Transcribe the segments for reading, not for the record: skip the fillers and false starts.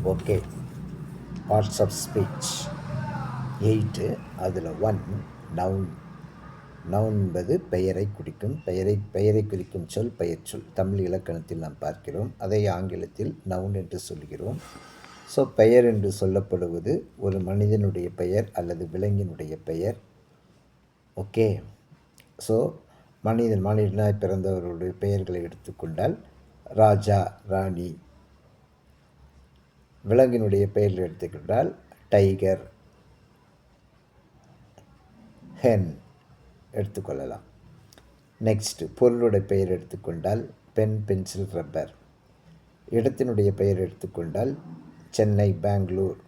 Okay. Parts of speech 8. அதில் 1 noun. Noun என்பது பெயரை குறிக்கும். பெயரை குறிக்கும் சொல் பெயர்ச்சொல். தமிழ் இலக்கணத்தில் நாம் பார்க்கிறோம். அதை ஆங்கிலத்தில் நவுன் என்று சொல்கிறோம். ஸோ பெயர் என்று சொல்லப்படுவது ஒரு மனிதனுடைய பெயர் அல்லது விலங்கினுடைய பெயர். ஓகே. ஸோ மனிதனாய் பிறந்தவர்களுடைய பெயர்களை எடுத்துக்கொண்டால் ராஜா, ராணி. விலங்கினுடைய பெயர்கள் எடுத்துக்கொண்டால் டைகர், ஹென் எடுத்துக்கொள்ளலாம். நெக்ஸ்ட் பொருளுடைய பெயர் எடுத்துக்கொண்டால் பென், பென்சில், ரப்பர். இடத்தினுடைய பெயர் எடுத்துக்கொண்டால் சென்னை, பெங்களூர்,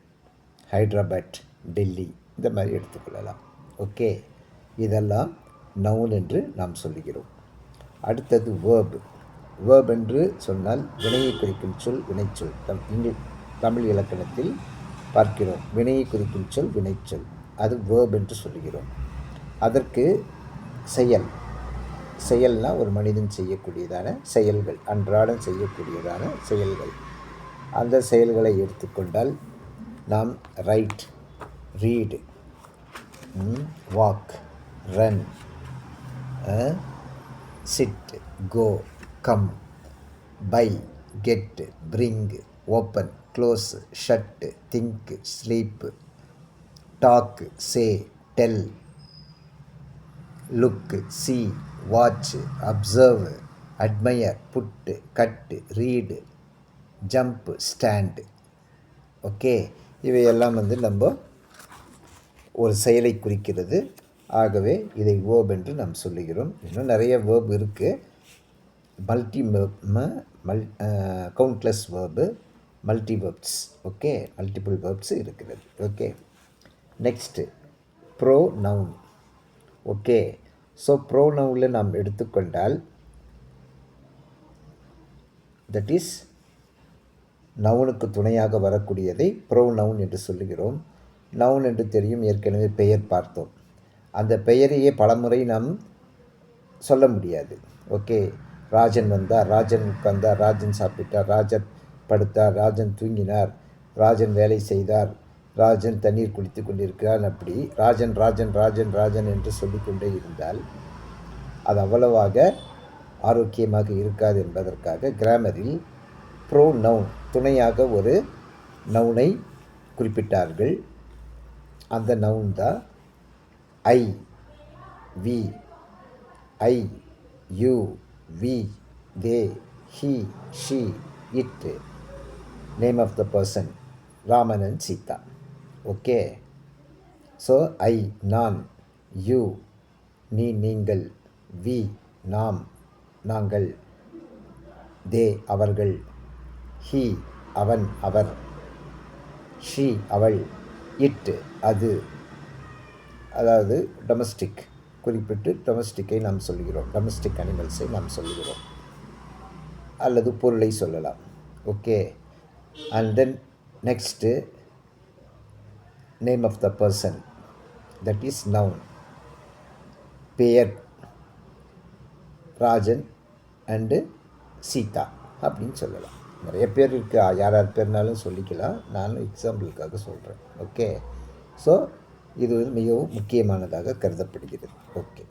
ஹைதராபாத், டெல்லி, இந்த மாதிரி எடுத்துக்கொள்ளலாம். ஓகே. இதெல்லாம் நவுன் என்று நாம் சொல்லுகிறோம். அடுத்தது வேர்ப். வேர்ப் என்று சொன்னால் வினையை குறிக்கும் சொல், வினைச்சொல். தமிழ் இலக்கணத்தில் பார்க்கிறோம். வினையை குறிக்கும் சொல், வினைச்சொல். அது வேர்ப் என்று சொல்லுகிறோம். அதற்கு செயல்னால் ஒரு மனிதன் செய்யக்கூடியதான செயல்கள், அன்றாடம் செய்யக்கூடியதான செயல்கள். அந்த செயல்களை எடுத்துக்கொண்டால் நாம் write, read, walk, run, sit, go, come, buy, get, bring, open, close, shut, think, sleep, talk, say, tell, look, see, watch, observe, admire, put, cut, read, jump, stand. Okay. இவையெல்லாம் நம்ம ஒரு செயலை குறிக்கிறது. ஆகவே இதை வேர்ப் என்று நாம் சொல்லுகிறோம். இன்னும் நிறைய வேர்ப் இருக்குது. Countless verb, multi verbs. Okay. Multiple verbs இருக்கிறது. Okay. Next pronoun. Okay. So ப்ரோனவுனில் நாம் எடுத்துக்கொண்டால் தட் இஸ் நவுனுக்கு துணையாக வரக்கூடியதை ப்ரோனவுன் என்று சொல்லுகிறோம். நவுன் என்று தெரியும், ஏற்கனவே பெயர் பார்த்தோம். அந்த பெயரையே பலமுறை நாம் சொல்ல முடியாது. ஓகே. ராஜன் வந்தார், ராஜன் உட்கார்ந்தார், ராஜன் சாப்பிட்டார், ராஜன் படுத்தார், ராஜன் தூங்கினார், ராஜன் வேலை செய்தார், ராஜன் தண்ணீர் குடித்து கொண்டிருக்கிறார். அப்படி ராஜன் ராஜன் ராஜன் ராஜன் என்று சொல்லிக்கொண்டே இருந்தால் அது அவ்வளவாக ஆரோக்கியமாக இருக்காது என்பதற்காக கிராமரில் ப்ரோனவுன் துணையாக ஒரு நவுனை குறிப்பிட்டார்கள். அந்த நவுன் தான் I, we, I, you, we, they, he, she, it. Name of the person Raman and Sita. Okay. So I நான், யூ நீ நீங்கள், வி நாம் நாங்கள், தே அவர்கள், ஹி அவன் அவர், ஷி அவள், இட் அது. அதாவது டொமஸ்டிக் குறிப்பிட்டு டொமஸ்டிக்கை நாம் சொல்கிறோம். டொமஸ்டிக் அனிமல்ஸை நாம் சொல்கிறோம் அல்லது பொருளை சொல்லலாம். Okay. And then next name of the person, that is noun. பெயர் ராஜன் அண்டு சீதா அப்படின்னு சொல்லலாம். நிறைய பேர் இருக்குது, யார் பேர்னாலும் சொல்லிக்கலாம். நான் எக்ஸாம்பிளுக்காக சொல்கிறேன். ஓகே. ஸோ இது மிகவும் முக்கியமானதாக கருதப்படுகிறது. ஓகே.